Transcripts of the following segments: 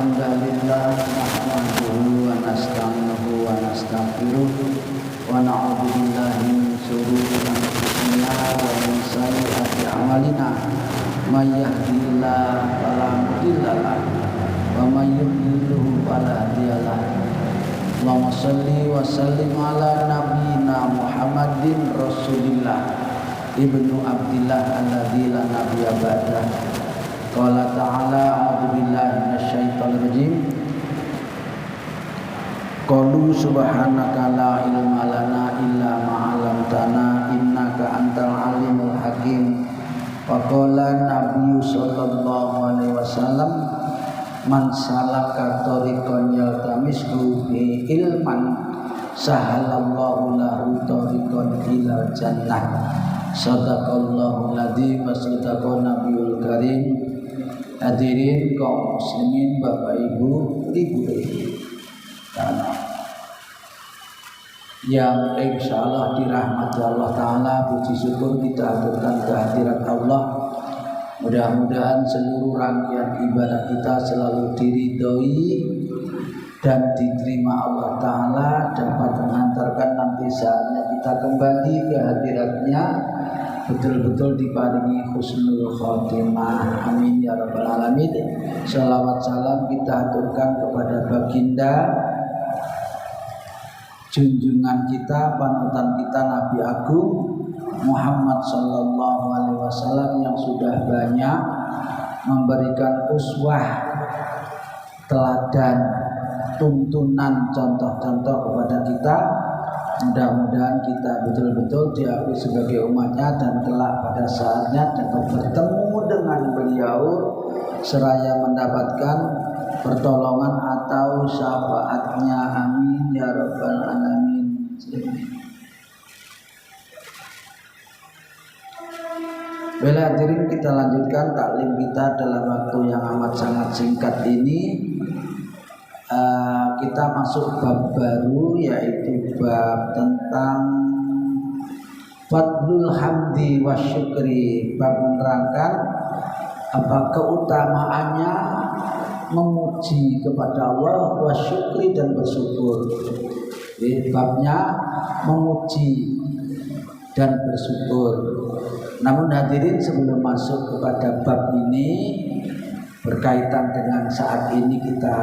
Alhamdulillah nahmaduhu wa nasta'inuhu wa nastaghfiruh wa na'udzu billahi min shururi anfusina wa min sayyiati a'malina may yahdihillahu fala mudilla lahu wa may yudlil fala hadiya lahu. Allahumma shalli wa sallim ala nabiyyina Muhammadin Rasulillah ibnu Abdillah alladzi la nabiyya ba'dah. Qala ta'ala a'udzu billahi minasyaitonir rajim. Qalu subhanaka la ilma lana illa ma 'allamtana innaka antal alimul hakim. Wa qala nabiyyu sallallahu alaihi wasallam man salaka tariqan yaltamisu bi ilman sahalallahu lahu tariqan ilal jannah. Sadaqallahu alladzi wa sadaqa nabiyul karim. Hadirin kaum muslimin, Bapak Ibu, yang insya Allah dirahmati Allah Ta'ala, puji syukur kita aturkan kehadiran Allah. Mudah-mudahan seluruh rangkaian ibadah kita selalu diridhoi dan diterima Allah Ta'ala, dapat mengantarkan nanti saatnya kita kembali ke hadiratnya betul-betul diparingi husnul khotimah. Amin ya rabbal alamin. Shalawat salam kita aturkan kepada baginda junjungan kita, panutan kita, Nabi Agung Muhammad sallallahu alaihi wasallam yang sudah banyak memberikan uswah, teladan, tuntunan, contoh-contoh kepada kita. Mudah-mudahan kita betul-betul diakui sebagai umatnya dan kelak pada saatnya dapat bertemu dengan beliau seraya mendapatkan pertolongan atau syafaatnya. Amin ya rabbal alamin. Bila hadirin, kita lanjutkan taklim kita dalam waktu yang amat sangat singkat ini. Kita masuk bab baru, yaitu bab tentang fadlul hamdi wa syukri, bab menerangkan apa keutamaannya memuji kepada Allah wa syukri dan bersyukur. Jadi babnya memuji dan bersyukur. Namun hadirin, sebelum masuk kepada bab ini, berkaitan dengan saat ini kita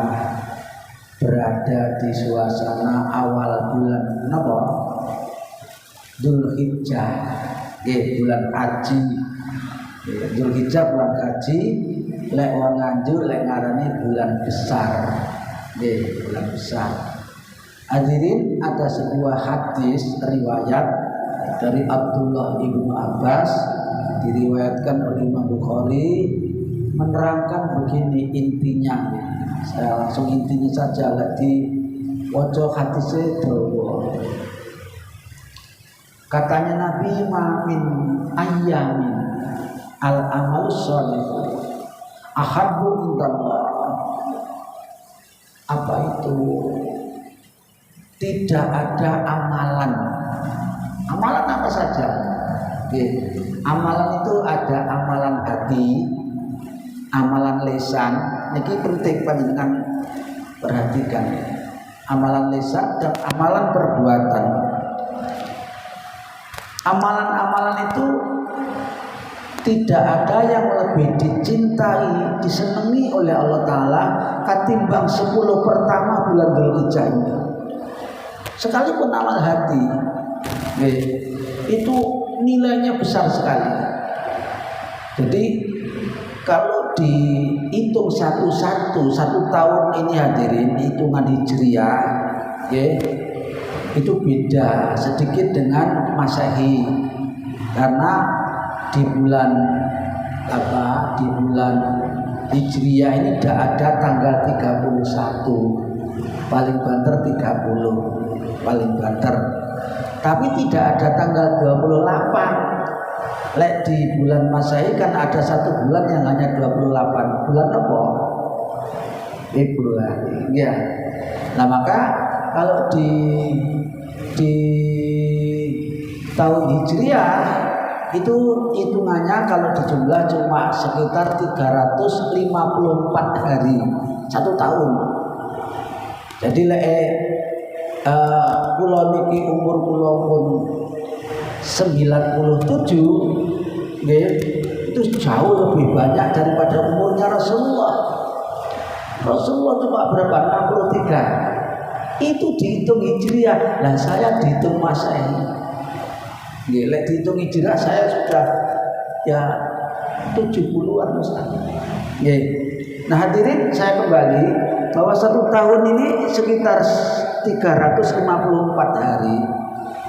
berada di suasana awal bulan apa? Dzulhijjah, bulan haji. Dzulhijjah bulan haji, lek wong Nganjuk lek ngarani bulan besar. Bulan besar. Hadirin, ada sebuah hadis riwayat dari Abdullah ibnu Abbas, diriwayatkan oleh Imam Bukhari, menerangkan begini intinya. Saya langsung intinya saja, di wajah hadisnya dawa. Katanya Nabi, mamin ayyamin al amal sholih ahabbu indallah. Apa itu? Tidak ada amalan. Amalan apa saja? Amalan itu ada amalan hati, amalan lisan. Ini penting panjenengan perhatikan. Amalan lisan dan amalan perbuatan. Amalan-amalan itu tidak ada yang lebih dicintai, disenangi oleh Allah Ta'ala ketimbang 10 pertama bulan Dzulhijjah ini. Sekalipun amal hati, itu nilainya besar sekali. Jadi kalau dihitung satu-satu, satu tahun ini hadirin, hitungan hijriah, itu beda sedikit dengan Masehi. Karena di bulan di bulan hijriah ini tidak ada tanggal 31, paling banter 30, paling banter. Tapi tidak ada tanggal 28. Lek di bulan Masehi kan ada satu bulan yang hanya 28. Bulan apa? Februari. Ya. Nah, maka kalau di tahun Hijriah Itu hitungannya kalau dijumlah cuma sekitar 354 hari 1 tahun. Jadi kula niki umur kula pun 97, nggih, itu jauh lebih banyak daripada umurnya Rasulullah. Rasulullah cuma berapa? 63. Itu dihitung Hijriah. Lah saya dihitung Masehi. Nggih, lek dihitung Hijriah saya sudah ya 70-an misalnya. Nggih. Nah, hadirin, saya kembali bahwa 1 tahun ini sekitar 354 hari.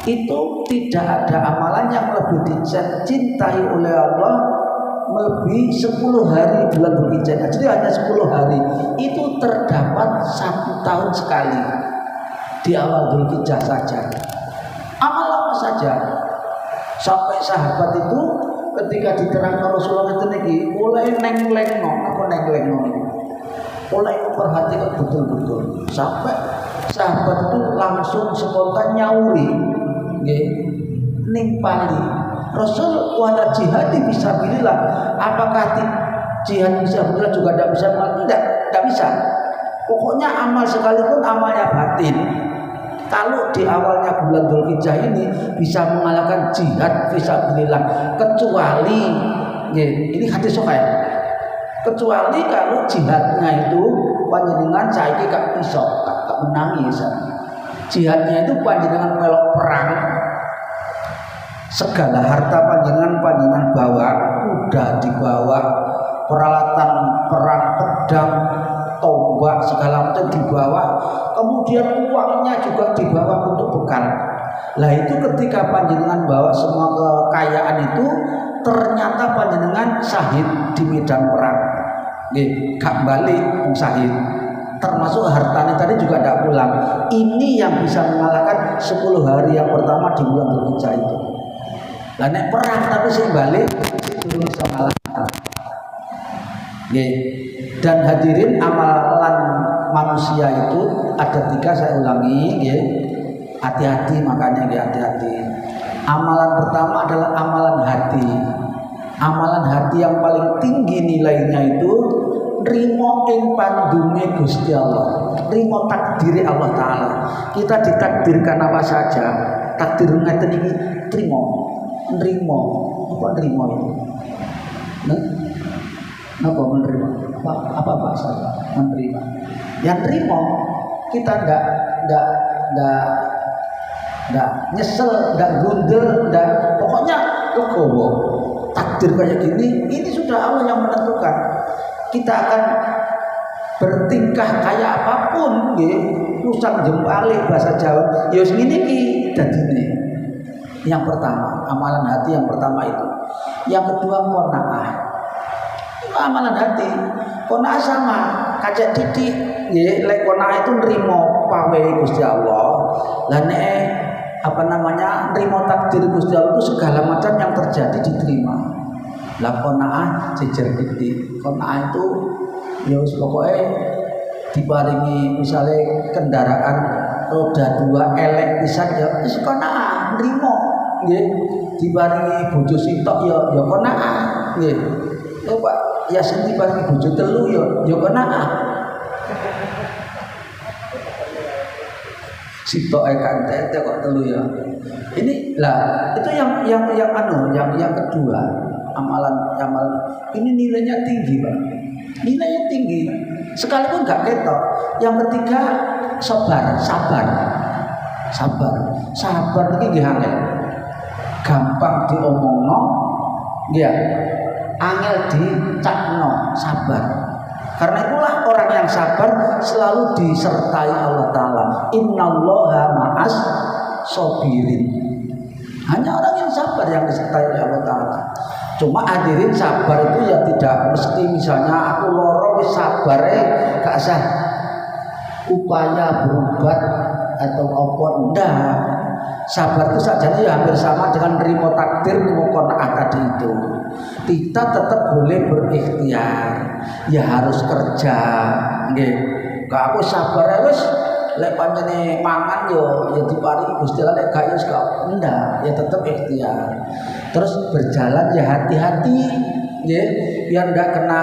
Itu tidak ada amalan yang lebih dicintai oleh Allah melebihi 10 hari bulan Dzulhijjah. Jadi hanya 10 hari itu terdapat 1 tahun sekali di awal Dzulhijjah saja. Amal apa saja? Sampai sahabat itu ketika diterangkan Rasulullah itu mulai nenglengno, apa nenglengno? Mulai memperhatikan betul-betul sampai sahabat itu langsung spontan nyauri, nggih, nimpali Rasul wala jihad fisabilillah. Apakah jihad fisabilillah juga tidak bisa? Tidak bisa. Pokoknya amal sekalipun amalnya batin, kalau di awalnya bulan Dzulhijjah ini bisa mengalahkan jihad fisabilillah, kecuali ini hadis sahih, kecuali kalau jihadnya itu panjenengan saiki gak iso, gak menangi ya. Jihadnya itu panjenengan melok perang, segala harta panjenengan bawa, kuda dibawa, peralatan perang, pedang, tombak segala macam dibawa, kemudian uangnya juga dibawa untuk bekal. Lah itu ketika panjenengan bawa semua kekayaan itu, ternyata panjenengan syahid di medan perang, gak balik syahid, termasuk hartanya tadi juga tidak pulang. Ini yang bisa mengalahkan 10 hari yang pertama di bulan Dzulhijjah itu. Lah nek perang tapi sing balik itu bisa mengalahkan. Dan hadirin, amalan manusia itu ada 3, saya ulangi, hati-hati, makanya hati-hati. Amalan pertama adalah amalan hati. Amalan hati yang paling tinggi nilainya itu rimo ing pandume Gusti Allah, rimo takdiri Allah Ta'ala. Kita ditakdirkan apa saja, takdir ngeten iki trimo, nrimo. Apa nrimo itu? Napa menerima? Apa bahasa menerima? Yang terima, kita enggak nyesel, enggak gundel, enggak, pokoknya legowo. Takdir kayak gini, ini sudah Allah yang menentukan. Kita akan bertingkah kayak apapun, pusang jempalik bahasa Jawa. Ya segini ki dadine. Yang pertama, amalan hati yang pertama itu. Yang kedua, qanaah. Amalan hati, qanaah sama kacek titik, lek qanaah itu nrimo pawe Gusti Allah. Lah nek nrimo takdir Gusti Allah itu segala macam yang terjadi diterima. Lah qanaah jejer titik. Qanaah itu ya pokoknya diparingi misalnya kendaraan roda 2 elek pisan ya wis qanaah nrimo, nggih. Diparingi bojo sitok ya qanaah, nggih. Oh Pak, ya sing diparingi bojo 3 ya qanaah. Sitok tete kok 3 ya. Ini lah itu yang kedua, amalan ini nilainya tinggi, Pak. Nilainya tinggi. Sekalipun enggak ketok. Yang ketiga, sabar iki nggih angel. Gampang diomongno, nggih. Angel dicakno, sabar. Karena itulah orang yang sabar selalu disertai Allah Ta'ala. Innallaha ma'as sobirin. Hanya orang yang sabar yang disertai Allah Ta'ala. Cuma hadirin, sabar itu ya tidak mesti misalnya aku loro wis sabar gak sah upaya berobat atau apa, enggak. Sabar itu saja ya hampir sama dengan nerima takdir, nerima qanaah tadi itu. Kita tetap boleh berikhtiar, ya harus kerja, nggih. Kak aku sabar wis lek pancene mangan yo ya diparingi Gusti Allah, lek gak yo enggak, ya tetap ikhtiar. Terus berjalan ya hati-hati nggih, biar enggak kena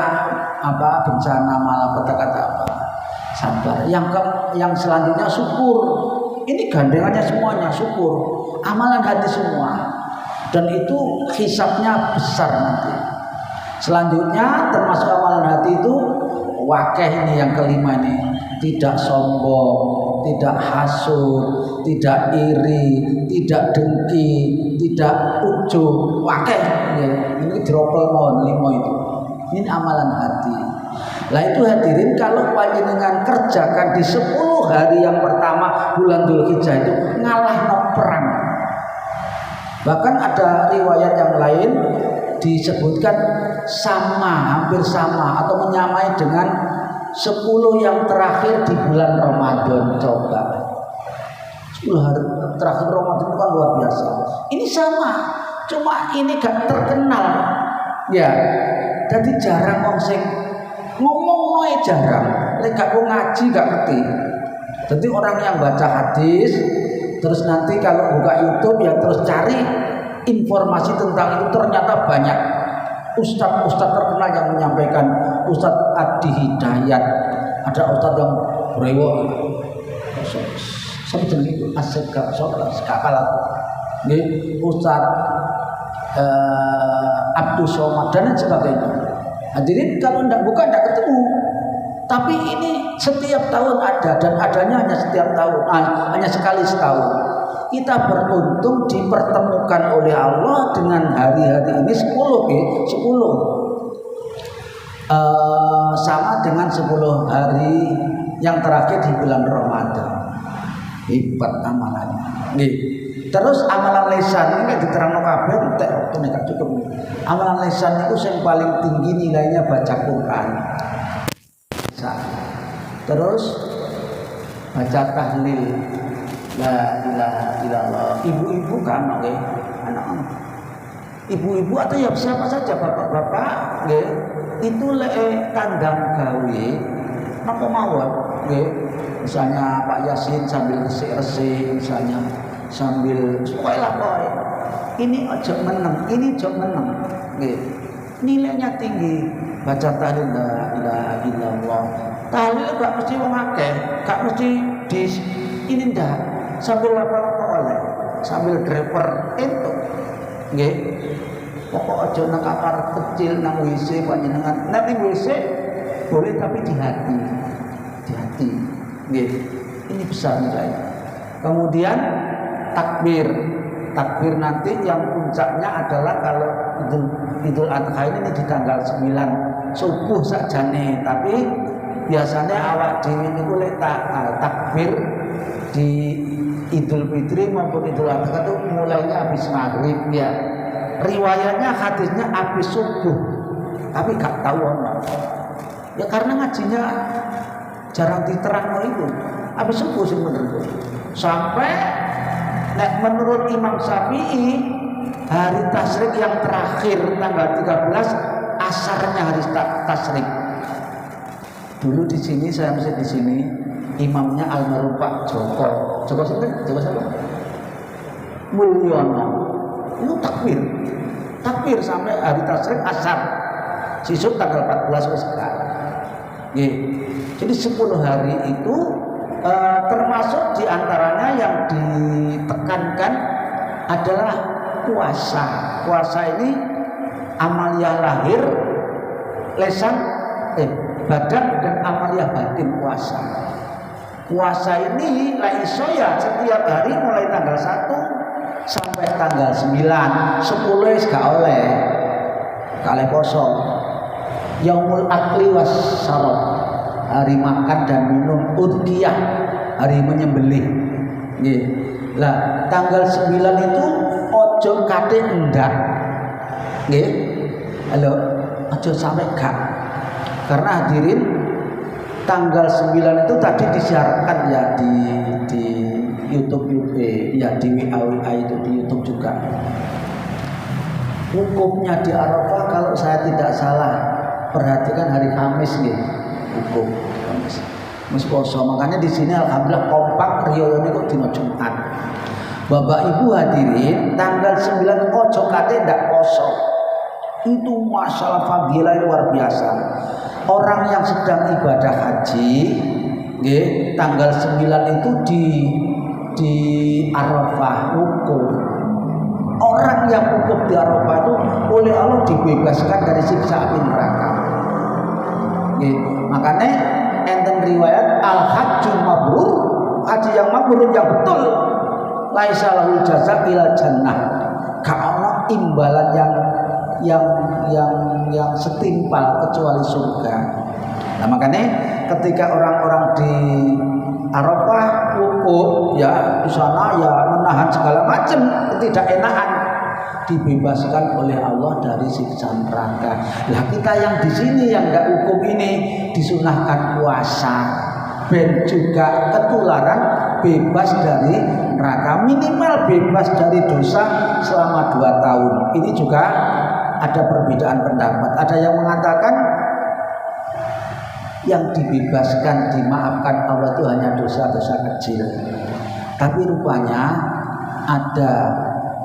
bencana malapetaka apa. Sabar. Yang selanjutnya syukur. Ini gandengannya semuanya, syukur. Amalan hati semua. Dan itu hisabnya besar nanti. Selanjutnya termasuk amalan hati itu wakeh ini yang kelima ini, tidak sombong, tidak hasud, tidak iri, tidak dengki, tidak ujub, wakeh ya. Ini diropel mohon lima itu. Ini amalan hati. Lah itu hadirin, kalau panjenengan kerjakan di 10 hari yang pertama bulan Dzulhijjah itu ngalah perang. Bahkan ada riwayat yang lain disebutkan hampir sama atau menyamai dengan 10 yang terakhir di bulan Ramadan. Coba 10 hari terakhir Ramadan itu kan luar biasa. Ini sama, cuma ini gak terkenal ya. Jadi jarang wong sing ngomong noe jarang. Lek gak ngaji gak ngerti. Jadi orang yang baca hadis terus nanti kalau buka YouTube ya terus cari informasi tentang itu, ternyata banyak ustadz terkenal yang menyampaikan. Ustadz Adi Hidayat, ada ustadz yang brewok sampai itu asik gak sholat kapal ini ustadz Abdul Somad dan sebagainya. Hadirin kalau tidak buka tidak ketemu. Tapi ini setiap tahun ada, dan adanya hanya setiap tahun, hanya sekali setahun. Kita beruntung dipertemukan oleh Allah dengan hari-hari ini 10 sama dengan 10 hari yang terakhir di bulan Ramadan. Hebat amalannya. Nih. Terus amalan lisan ini diterangno kabeh entek nek cukup. Amalan lisan itu yang paling tinggi nilainya baca Quran. Terus baca tahlil la ilaha illallah. Ibu-ibu kan nggih, anak-anak. Ibu-ibu atau ya siapa saja, bapak-bapak nggih, itu lek kandang gawe napa mawon nggih. Misalnya Pak Yasin sambil resik-resik misalnya, sambil supaya ini ojo meneng, ini ojo meneng nggih. Nilainya tinggi. Baca tahlil la ilaha illallah. Tahlil gak mesti wong akeh, gak mesti di ini ndak. Sambil apa-apa oleh, sambil driver entuk. Nggih. Pokok aja nang kamar kecil nang WC panjenengan. Nek ning WC boleh tapi di hati. Di hati. Nggih. Ini besar nilai. Kemudian takbir. Takbir nanti yang puncaknya adalah kalau Idul Adha ini di tanggal 9 subuh sakjane, tapi biasanya awak dhewe niku lek takbir di Idul Fitri maupun Idul Adha itu mulainya habis maghrib ya. Riwayatnya hadisnya habis subuh, tapi gak tahu ono. Ya karena ngajinya jarang diterangno itu. Habis subuh sing bener. Sampai nek menurut Imam Syafi'i hari tasyrik yang terakhir tanggal 13 asarnya hari tasyrik. Dulu di sini saya masih di sini, imamnya almarhum Pak Joko siapa? Mulyono. Itu takbir sampai hari tasyrik asar. Sisuk tanggal 14 wis Jadi 10 hari itu termasuk diantaranya yang ditekankan adalah puasa. Puasa ini amaliyah lahir, lisan, badan dan amaliyah batin puasa. Puasa ini la iso ya setiap hari mulai tanggal 1 sampai tanggal 9. 10 wis gak oleh. Kalih poso. Yaumul akli was syarab. Hari makan dan minum, udhiyah, hari menyembelih. Nggih. Lah, tanggal 9 itu ojo kate endak. Nggih. Halo, ojo sampai gak. Karena hadirin tanggal 9 itu tadi disiarkan ya di YouTube ya di WA itu di YouTube juga. Hukumnya di Arafah kalau saya tidak salah perhatikan hari Kamis nggih. Hukum Kamis. Wis poso. Makanya di sini alhamdulillah kompak riyone kok dina Jumat. Bapak Ibu hadirin, tanggal 9 ojo kate ndak poso. Itu masalah fadilah luar biasa. Orang yang sedang ibadah haji, nggih, tanggal 9 itu di Arafah wukuf. Orang yang wukuf di Arafah itu oleh Allah dibebaskan dari siksa api neraka. Nggih, makanya enten riwayat al-hajjul mabrur, haji yang mabrur yang betul, laisa lahul jaza ilal jannah. Karena imbalan yang setimpal kecuali surga. Nah, makanya ketika orang-orang di Arafah wukuf ya di sana ya menahan segala macam ketidakenakan, dibebaskan oleh Allah dari siksa neraka. Lah kita yang di sini yang enggak hukum ini disunahkan puasa ben juga ketularan bebas dari neraka, minimal bebas dari dosa selama 2 tahun. Ini juga ada perbedaan pendapat. Ada yang mengatakan yang dibebaskan dimaafkan Allah itu hanya dosa-dosa kecil. Tapi rupanya ada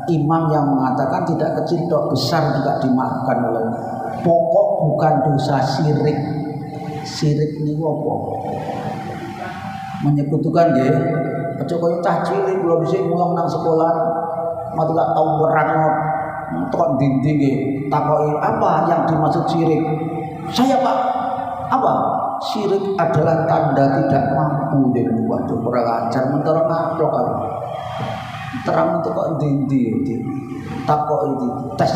imam yang mengatakan tidak kecil dok, besar juga dimaafkan oleh Allah. Pokok bukan dosa syirik. Syirik ini apa? Menyekutukan nggih. Aja koyo cah cilik kula dhisik mulang nang sekolah mati tak tau nerangno tok dinding nggih. Takoki apa yang dimaksud syirik? Saya Pak, apa? Syirik adalah tanda tidak mampu dengan waduh kurang ajar mentara kaplok kan. Terang itu kok ndi takok itu tes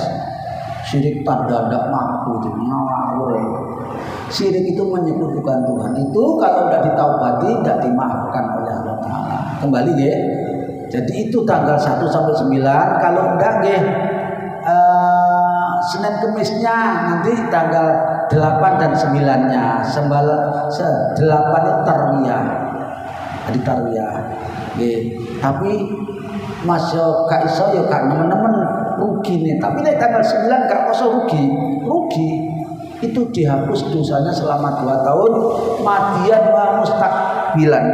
syirik tanda tidak mampu itu ngawur. Syirik itu menyekutukan Tuhan, itu kalau tidak ditaubati tidak dimaafkan oleh Allah Taala. Kembali ya. Jadi itu tanggal 1 sampai 9. Kalau enggak nggih Senin Kemisnya nanti tanggal 8 dan 9-nya. 8 itu tarwiyah. Hari tarwiyah. Nggih. Tapi Mas yo gak iso yo gak nemen-nemen rugi nih. Tapi nek tanggal 9 gak poso rugi. Itu dihapus dosanya selama 2 tahun madian wa mustaqbilan,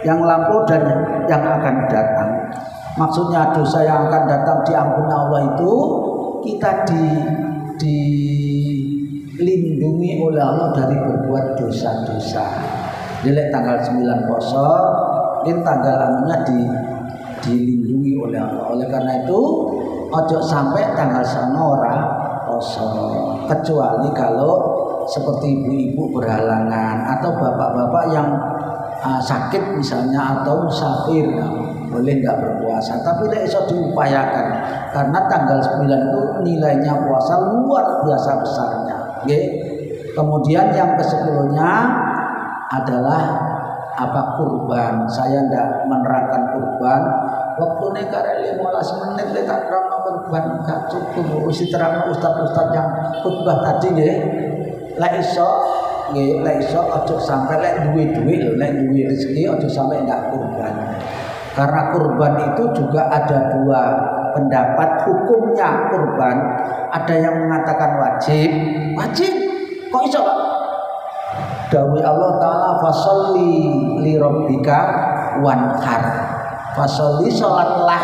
yang lampau dan yang akan datang. Maksudnya dosa yang akan datang diampuni Allah itu kita dilindungi oleh Allah dari berbuat dosa-dosa. Jadi tanggal 9 poso ini tanggal anunya dilindungi oleh Allah. Oleh karena itu ojo sampai tanggal sana ora poso, kecuali kalau seperti ibu-ibu berhalangan atau bapak-bapak yang sakit misalnya atau musafir, boleh nggak berpuasa. Tapi tidak bisa diupayakan karena tanggal 9 itu nilainya puasa luar biasa besarnya. Okay? Kemudian yang ke-10-nya adalah kurban. Saya tidak menerangkan kurban. Waktu ini karena 15 menit letak terang kurban gak cukup. Usi terang ustaz-ustaz yang khutbah tadi nggih. Lek iso aja sampai lek duwe-duwe lho, lek duwe rezeki aja sampai ndak kurban. Karena kurban itu juga ada 2 pendapat hukumnya kurban. Ada yang mengatakan wajib. Kok iso, Pak? Dawuh Allah Ta'ala fasolli li rabbika wanhar. Fasolli sholatlah.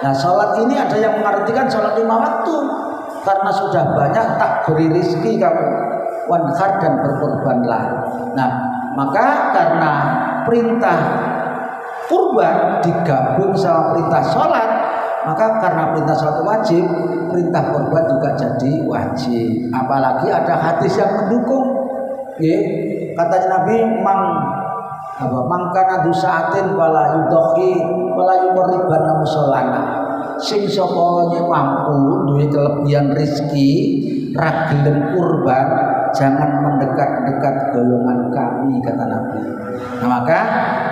Nah sholat ini ada yang mengartikan sholat 5 waktu. Karena sudah banyak tak beri rizki kamu, wanhar dan berkorbanlah. Nah maka karena perintah kurban digabung sama perintah sholat, maka karena perintah sholat wajib, perintah kurban juga jadi wajib. Apalagi ada hadis yang mendukung. Katanya Nabi mangkana dusaatin wala yudhi wala yumriban musallana. Sing sapa mampu duwe kelebihan rezeki ra gelem kurban, jangan mendekat-dekat golongan kami, kata Nabi. Nah maka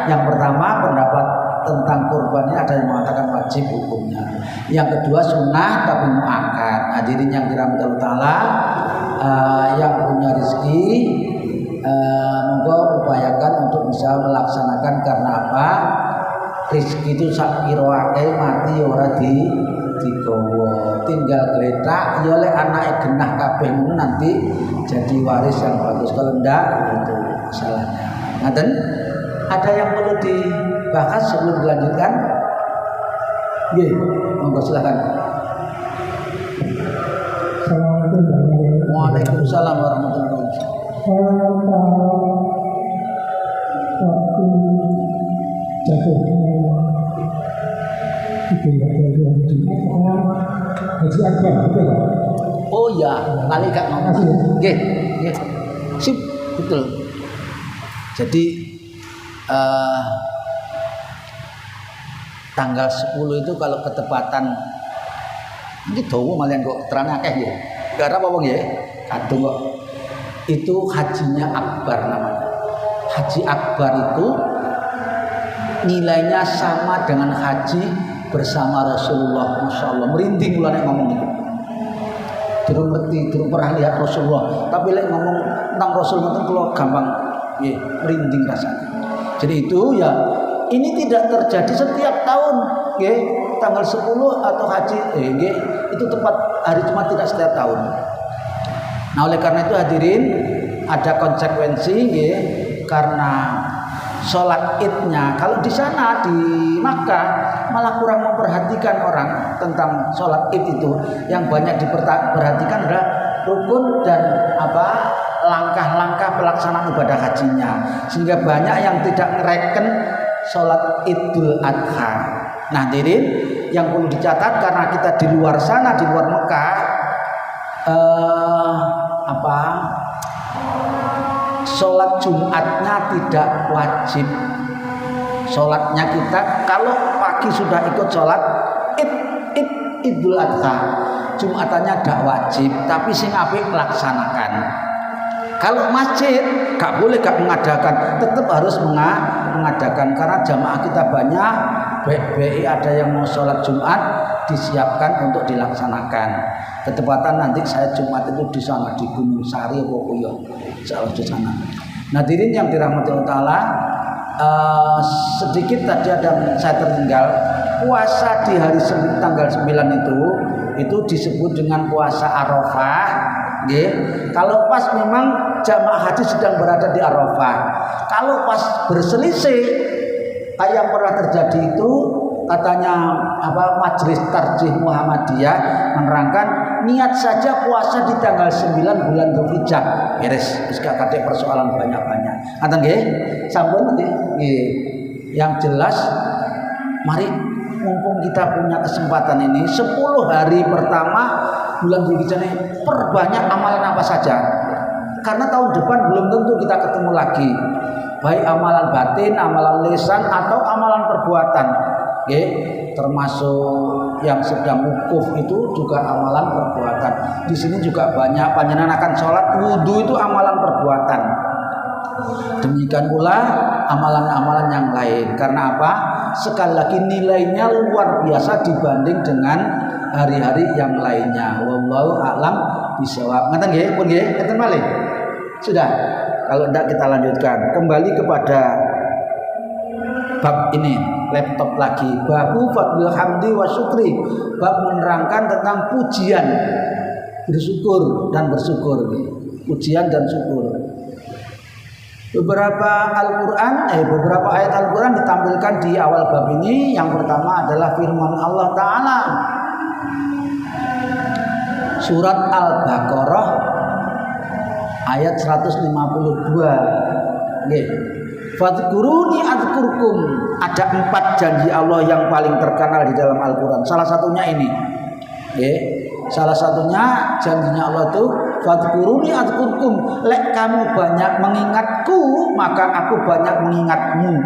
yang pertama pendapat tentang kurban ini ada yang mengatakan wajib hukumnya. Yang kedua sunnah tapi muakkad. Hadirin yang dirahmati Allah Taala, yang punya rezeki monggo upayakan untuk bisa melaksanakan. Karena apa? Rezeki itu sak kiroake mati ora digowo, tinggal gletak ya lek anake genah kabeh nanti jadi waris yang bagus. Kalau ndak itu masalahnya. Ngaten? Ada yang perlu dibahas sebelum dilanjutkan? Nggih, monggo silakan. Waalaikumsalam warahmatullahi wabarakatuh. Waktu jatuhnya Haji Akbar, betul Pak? Oh ya, kali gak ngomong. Nggih, nggih. Sip, betul. Jadi tanggal 10 itu kalau ketepatan ini dawa malian kok terane akeh ya. Gara apa wong ya? Kadung kok. Itu hajinya akbar namanya. Haji akbar itu nilainya sama dengan haji bersama Rasulullah. Masya Allah, merinding mulai ngomong itu. Durung ngerti, durung pernah lihat Rasulullah, tapi lek ngomong tentang Rasulullah itu kalau gampang, ya, merinding rasanya. Jadi itu ya, ini tidak terjadi setiap tahun, ya, tanggal 10 atau haji, ya, itu tepat hari Jumat tidak setiap tahun. Nah oleh karena itu hadirin, ada konsekuensi, ya, karena sholat idnya kalau di sana di Makkah malah kurang memperhatikan orang tentang sholat id itu. Yang banyak diperhatikan adalah rukun dan langkah-langkah pelaksanaan ibadah hajinya, sehingga banyak yang tidak ngereken sholat Idul Adha. Nah hadirin yang perlu dicatat, karena kita di luar sana, di luar Mekah, sholat Jumatnya tidak wajib. Sholatnya kita kalau pagi sudah ikut sholat Idul Adha, Jumatannya tidak wajib, tapi sing apik laksanakan. Kalau masjid gak boleh gak mengadakan, tetap harus mengadakan, karena jamaah kita banyak. BI ada yang mau sholat Jumat, disiapkan untuk dilaksanakan. Ketepatan nanti saya Jumat itu di sana di Gunung Sari Pokoyo, insyaallah di sana. Nah, hadirin yang dirahmati Allah Taala, sedikit tadi ada saya tertinggal. Puasa di hari tanggal 9 itu disebut dengan puasa Arafah. Nggih. Kalau pas memang jamaah haji sedang berada di Arafah. Kalau pas berselisih kayak yang pernah terjadi itu, katanya Majelis Tarjih Muhammadiyah menerangkan niat saja puasa di tanggal 9 bulan Dzulhijjah beres, wis gak kate persoalan banyak-banyak. Ngaten nggih? Sampun nggih. Yang jelas mari mumpung kita punya kesempatan ini 10 hari pertama bulan Dzulhijjah ini perbanyak amalan apa saja. Karena tahun depan belum tentu kita ketemu lagi. Baik amalan batin, amalan lisan atau amalan perbuatan. Oke, termasuk yang sedang wukuf itu juga amalan perbuatan. Di sini juga banyak panjenengan akan sholat wudhu itu amalan perbuatan. Demikian pula amalan-amalan yang lain. Karena apa? Sekali lagi nilainya luar biasa dibanding dengan hari-hari yang lainnya. Wallahu a'lam bishawab. Ngeten nggih, pun nggih, ngeten malih. Sudah. Kalau tidak kita lanjutkan kembali kepada bab ini, laptop lagi. Babu fadlil hamdi wa syukri, bab menerangkan tentang pujian, bersyukur dan bersyukur. Pujian dan syukur. Beberapa ayat Al-Quran ditampilkan di awal bab ini. Yang pertama adalah firman Allah Ta'ala, surat Al-Baqarah ayat 152. Nggih. Fadhkuruni adzkurkum. Ada 4 janji Allah yang paling terkenal di dalam Al-Qur'an. Salah satunya ini. Nggih. Salah satunya janjinya Allah itu fadhkuruni adzkurkum. Lek kamu banyak mengingatku, maka aku banyak mengingatmu.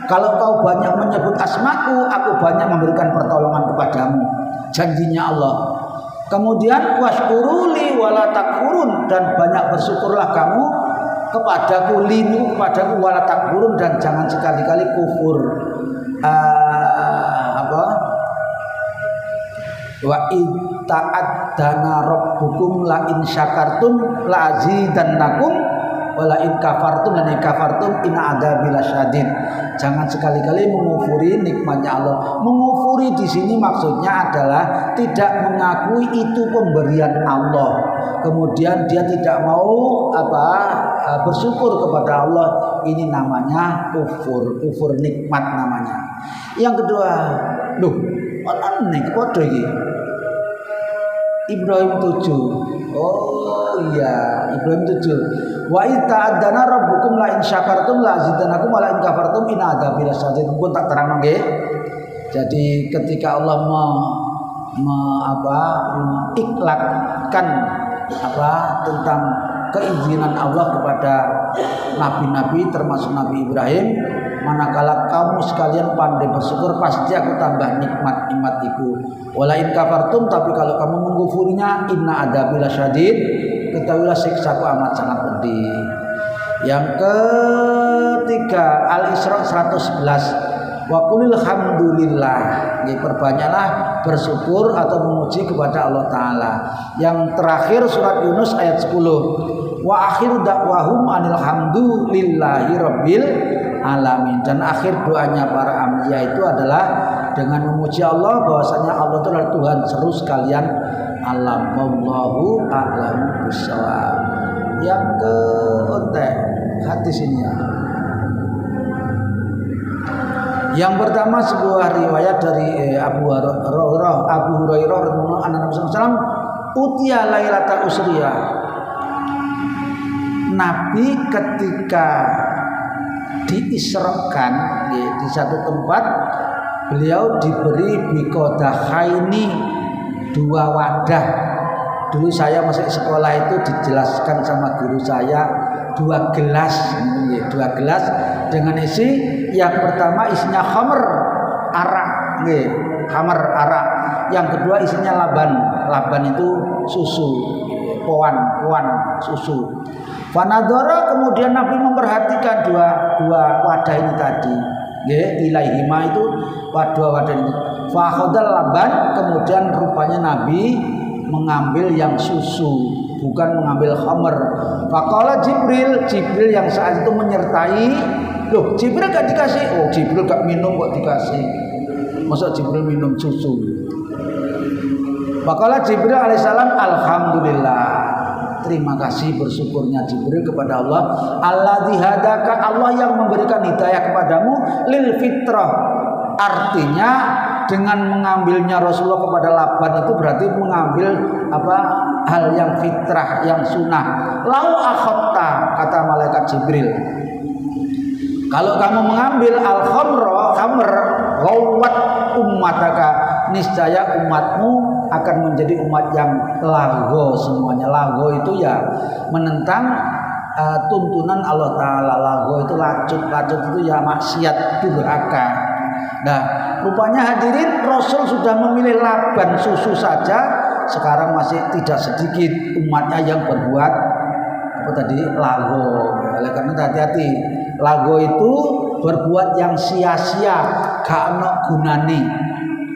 Kalau kau banyak menyebut asmaku, aku banyak memberikan pertolongan kepadamu. Janjinya Allah. Kemudian washkuruli wala takfurun, dan banyak bersyukurlah kamu kepadaku, kepadaku wala takfurun, dan jangan sekali-kali kufur. Wa ta'addana rabbukum la in syakartum la azidannakum wa la in kafartum la in kafartum inna adzabi lasyadid. Jangan sekali-kali mengufuri nikmatnya Allah. Mengufuri di sini maksudnya adalah tidak mengakui itu pemberian Allah. Kemudian dia tidak mau bersyukur kepada Allah ini namanya kufur nikmat namanya. Yang kedua, ana nek padha iki. Ibrahim 7. Oh iya, Ibrahim 7. Wa ta'adzana rabbukum la in syakartum la azidanakum wa la in kafartum inna adzabi lasyadid. Pun tak terang nggih. Jadi ketika Allah mengiklatkan tentang keizinan Allah kepada nabi-nabi termasuk Nabi Ibrahim, manakala kamu sekalian pandai bersyukur pasti aku tambah nikmat itu. Walain kafartum, tapi kalau kamu mengkufurinya, inna adzabi lasyadid, ketahuilah siksaku amat sangat pedih. Yang ketiga, Al-Isra 111. Wa qulil hamdulillah, perbanyaklah bersyukur atau memuji kepada Allah Ta'ala. Yang terakhir surat Yunus ayat 10. Wa akhiru dakwahum anil hamdulillahi rabbil alamin. Dan akhir doanya para anbiya itu adalah dengan memuji Allah, bahwasanya Allah itu adalah Tuhan seluruh sekalian alam. Wallahu a'lam bishawab. Yang keempat hadis ini ya. Yang pertama sebuah riwayat dari Abu Hurairah radhiyallahu anhu SAW, utiya lailatul usriyah. Nabi ketika diisrakan di satu tempat, beliau diberi biqadahaini, 2 wadah. Dulu saya masih sekolah itu dijelaskan sama guru saya 2 gelas dengan isi. Yang pertama isinya khamr, arak, khamr arak. Yang kedua isinya laban itu susu, poan susu. Fanadhara, kemudian Nabi memperhatikan dua wadah ini tadi, ilaihima itu dua wadah ini. Fa akhadal laban, kemudian rupanya Nabi mengambil yang susu, bukan mengambil khamr. Faqala Jibril yang saat itu menyertai. Loh, Jibril gak dikasih. Oh, Jibril gak minum kok dikasih. Masa Jibril minum susu? Makalah Jibril alaihissalam, alhamdulillah, terima kasih bersyukurnya Jibril kepada Allah. Alladzi hadaka, Allah yang memberikan hidayah kepadamu lil fitrah. Artinya dengan mengambilnya Rasulullah kepada Laban itu berarti mengambil hal yang fitrah, yang sunnah. Lau akhatta, kata malaikat Jibril, kalau kamu mengambil khamr ghawat ummataka, niscaya umatmu akan menjadi umat yang lago semuanya. Lago itu ya menentang tuntunan Allah Ta'ala. Lago itu lacut itu ya maksiat, durhaka. Nah, rupanya hadirin, Rasul sudah memilih Laban susu saja, sekarang masih tidak sedikit umatnya yang berbuat lago. Oleh karena hati-hati, lago itu berbuat yang sia-sia, gak ono gunane.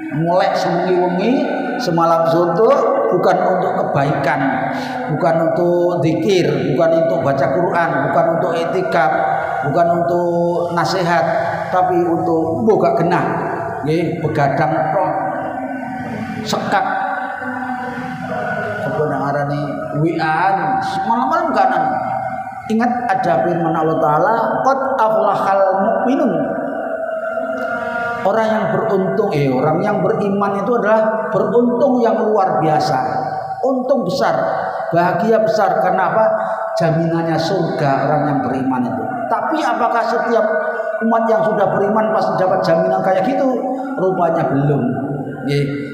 Mulai sewengi-wengi semalam suntuk bukan untuk kebaikan, bukan untuk zikir, bukan untuk baca Quran, bukan untuk i'tikaf, bukan untuk nasihat, tapi untuk boga genah, begadang tok, sekak, apa ngarani wi'an, malam-malam kanan. Ingat ada firman Allah Ta'ala, qad aflahal mu'minun. Orang yang beruntung, orang yang beriman itu adalah beruntung yang luar biasa, untung besar, bahagia besar. Karena apa? Jaminannya surga orang yang beriman itu. Tapi apakah setiap umat yang sudah beriman pasti dapat jaminan kayak gitu? Rupanya belum.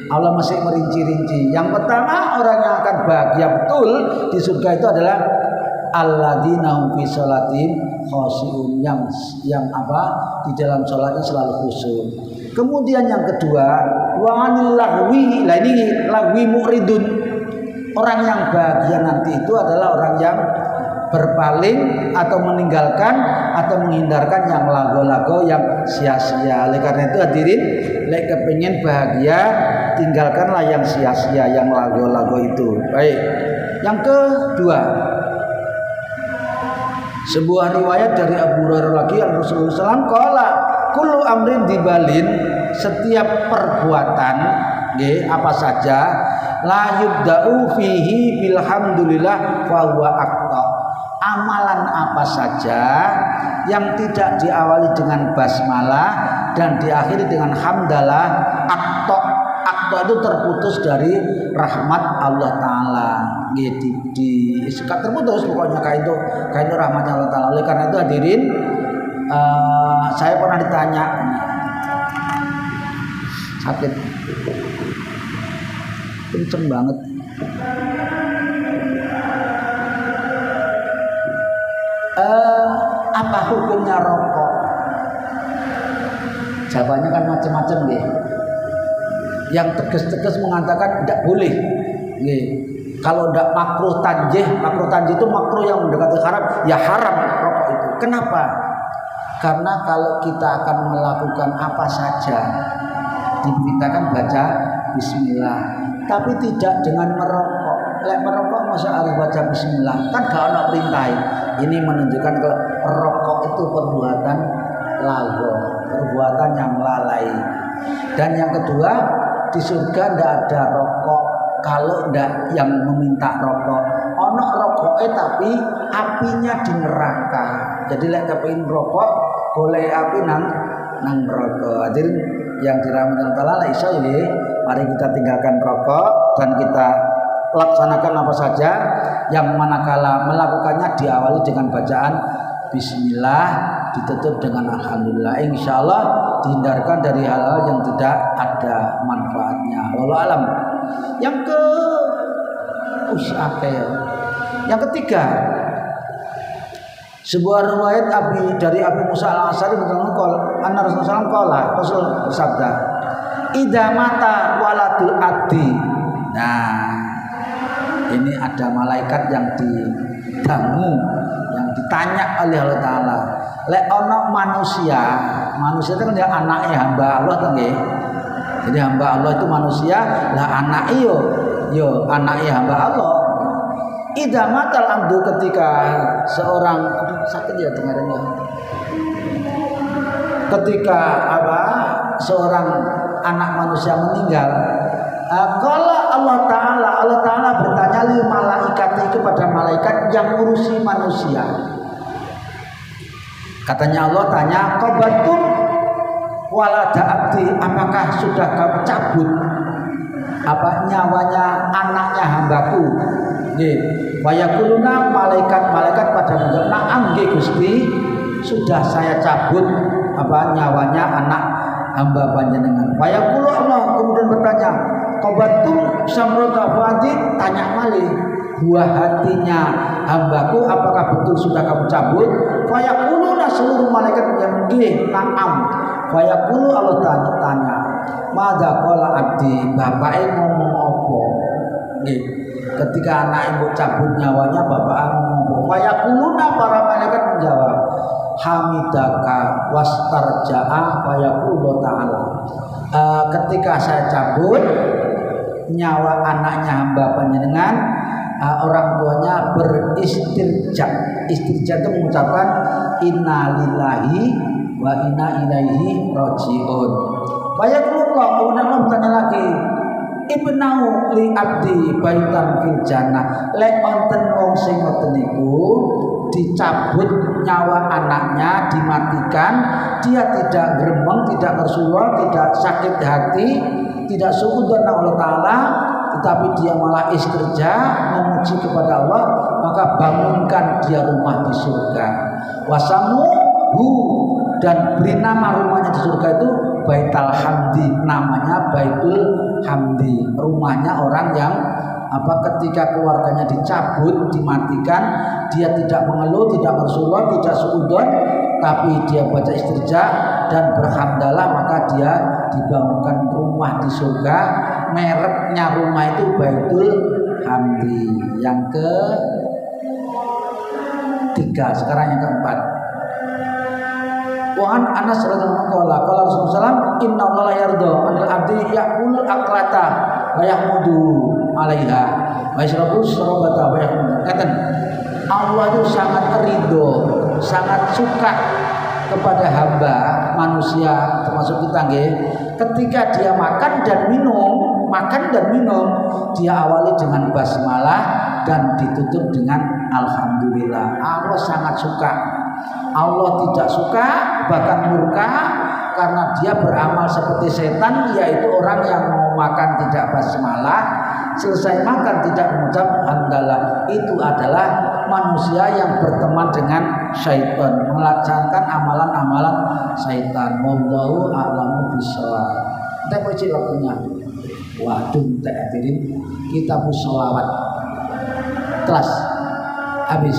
Allah masih merinci-rinci. Yang pertama, orang yang akan bahagia betul di surga itu adalah alladzina hum fi sholatihim khashi'un, yang di dalam sholatnya selalu khusyuk. Kemudian yang kedua, wa anil lahwi, ini lahwi mu'ridun. Orang yang bahagia nanti itu adalah orang yang berpaling atau meninggalkan atau menghindarkan yang lago-lago yang sia-sia. Oleh karena itu hadirin, lek kepengin bahagia, tinggalkanlah yang sia-sia, yang lago-lago itu. Baik. Yang kedua, sebuah riwayat dari Abu Hurairah lagi, Rasulullah SAW qala kullu amrin dibalin, setiap perbuatan apa saja la yubda'u fihi bilhamdulillah fa huwa aqta. Amalan apa saja yang tidak diawali dengan basmalah dan diakhiri dengan hamdalah, akto itu terputus dari rahmat Allah Ta'ala. Terputus pokoknya kayak itu rahmatnya Allah Ta'ala. Oleh karena itu hadirin, saya pernah ditanya, sakit kenceng banget, apa hukumnya rokok? Jawabannya kan macam-macam deh. Yang tegas-tegas mengatakan tidak boleh. Kalau tidak makruh tanjih itu makruh yang mendekati haram, ya haram rokok itu. Kenapa? Karena kalau kita akan melakukan apa saja diberitakan baca bismillah, tapi tidak dengan merokok. Merokok masa harus baca bismillah, kan gak ada perintah. Ini menunjukkan kalau rokok itu perbuatan lago, perbuatan yang lalai. Dan yang kedua, di surga tidak ada rokok kalau tidak yang meminta rokok. Ono rokoknya tapi apinya di neraka. Jadi lek kepengin rokok boleh api nang rokok. Hadirin yang dirahmati Allah Ta'ala, iso ini mari kita tinggalkan rokok dan kita laksanakan apa saja yang manakala melakukannya diawali dengan bacaan bismillah, ditutup dengan alhamdulillah. Insyaallah dihindarkan dari hal-hal yang tidak ada manfaatnya. Wallahu alam. Yang ketiga, sebuah riwayat dari Abi Musa al-Asy'ari anna Rasulullah SAW Rasul bersabda, "Idza mata waladul abdi." Nah, ini ada malaikat yang didamu, yang ditanya oleh Allah Ta'ala. Lek ono manusia itu kan dia anaknya hamba Allah kan nggih. Jadi hamba Allah itu manusia, lah anake yo anaknya hamba Allah. Idza matal abdu, ketika seorang sakit ya dengarannya. Ketika seorang anak manusia meninggal, kalau Allah Ta'ala bertanya lil malaikat kepada malaikat yang ngurusi manusia. Katanya Allah tanya, qabatum walada abdi, apakah sudah kamu cabut nyawanya anaknya hambaku? Nggih. Wa yaquluna, malaikat pada menjawab, na'am nggih Gusti, sudah saya cabut nyawanya anak hamba panjenengan. Wa yaqulu Allah kemudian bertanya, qabatum samrata fuadi, tanya malih, buah hatinya hambaku apakah betul sudah kamu cabut? Fa yaquluna, seluruh malaikat menjawab nggih, na'am. Fa yaqulu, Allah tanya, madza qala abdi, bapake ngomong apa? Nggih. Ketika anak ibu cabut nyawanya, bapak ngomong. Fa yaquluna, para malaikat menjawab, hamidaka wastarja'a. Fa yaqulu Ta'ala, ketika saya cabut nyawa anaknya hamba panjenengan, orang tuanya beristirja. Istirja itu mengucapkan inna lillahi wa inna ilaihi rajiun. Bayaqulullah, kemudian Allah bertanya lagi, ibnau li abdi baitan fil jannah. Lek wonten wong sing ngoten niku dicabut nyawa anaknya, dimatikan, dia tidak gremeng, tidak tersulut, tidak sakit hati, tidak suudzon Allah Ta'ala, tetapi dia malah istirja, memuji kepada Allah, maka bangunkan dia rumah di surga. Wasamuhu, dan beri nama rumahnya di surga itu Baitul Hamdi, namanya Baitul Hamdi, rumahnya orang yang ketika keluarganya dicabut, dimatikan, dia tidak mengeluh, tidak bersulut, tidak suudzon, tapi dia baca istirja dan berhamdalah, maka dia dibangunkan rumah di surga. Mereknya rumah itu Baitul Hamdi. Yang ketiga, sekarang yang keempat. Wa an Anas radhiyallahu anhu qala Rasulullah inna Allah la yarda 'anil 'abdi ya'kulu aklata wa yahmudu 'alaiha wa yashrabu syarabata wa yahmudu. Kata Allah itu sangat ridho, sangat suka kepada hamba manusia termasuk kita nggih, ketika dia makan dan minum dia awali dengan basmalah dan ditutup dengan alhamdulillah. Allah sangat suka Allah tidak suka, bahkan murka karena dia beramal seperti setan, yaitu orang yang mau makan tidak basmalah, selesai makan tidak mengucap hamdalah. Itu adalah manusia yang berteman dengan syaitan, melaksanakan amalan-amalan syaitan. Wallahu a'lamu bishawab. Kita baca waktunya. Waduh, hadirin, kita sholawat kelas habis.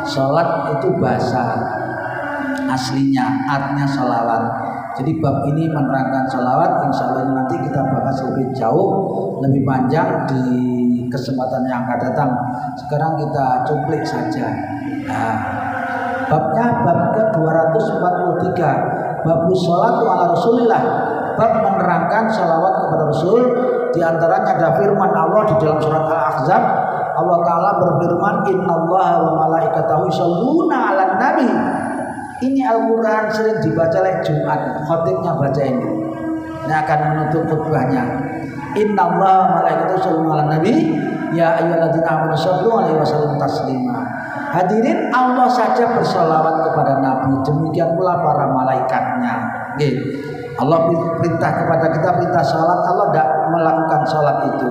Sholat itu bahasa aslinya, artinya sholawat. Jadi bab ini menerangkan sholawat. Insya Allah nanti kita bahas lebih jauh, lebih panjang di kesempatan yang akan datang. Sekarang kita cuplik saja. Nah, babnya bab ke-243, bab sholatu ala Rasulillah, bab menerangkan sholawat kepada Rasul. Di antaranya ada firman Allah di dalam surat Al-Ahzab. Allah Ta'ala berfirman, innallaha wa malaikatahu yusholluna 'alan nabi. Ini Al-Quran sering dibaca oleh Jumat, khotibnya baca ini. Ini akan menutup khutbahnya. Innallaha wa malaikatahu yusholluna 'alan nabi ya ayyuhalladzina amanu shollu 'alaihi wasallimu taslima. Hadirin, Allah saja bersolawat kepada Nabi, demikian pula para malaikatnya. Allah perintah kepada kita, perintah sholat, Allah tidak melakukan sholat itu.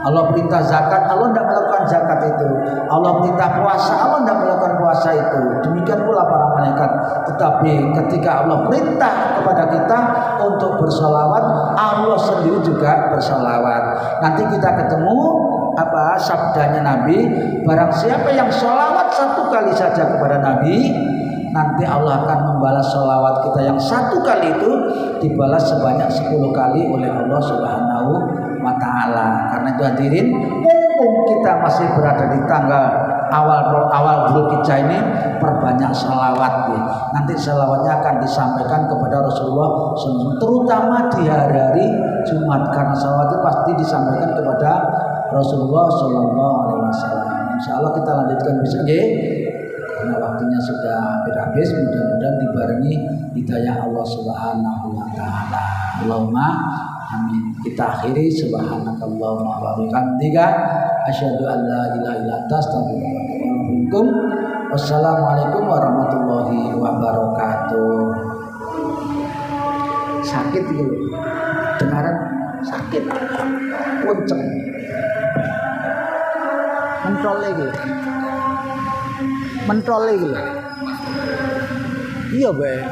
Allah perintah zakat, Allah tidak melakukan zakat itu. Allah perintah puasa, Allah tidak melakukan puasa itu. Demikian pula para malaikat. Tetapi ketika Allah perintah kepada kita untuk bersolawat, Allah sendiri juga bersolawat. Nanti kita ketemu sabdanya Nabi, barang siapa yang sholawat satu kali saja kepada Nabi, nanti Allah akan membalas sholawat kita yang satu kali itu dibalas sebanyak 10 kali oleh Allah Subhanahu wa Ta'ala. Karena itu hadirin, mumpung kita masih berada di tanggal awal Dzulhijjah ini, perbanyak sholawat. Nanti sholawatnya akan disampaikan kepada Rasulullah SAW, terutama di hari-hari Jumat, karena sholawat itu pasti disampaikan kepada Rasulullah SAW. Insya Allah kita lanjutkan besok, karena waktunya sudah hampir habis. Mudah-mudahan dibarengi hidayah Allah Subhanahu wa Ta'ala. Allahumma amin. Kita akhiri subhanakallahumma wa bihamdika asyhadu an la ilaha illa anta astaghfiruka wa atubu ilaik. Wassalamualaikum warahmatullahi wabarakatuh. Sakit gitu, dengaran sakit, punceng, mentol lagi. Iya, Be.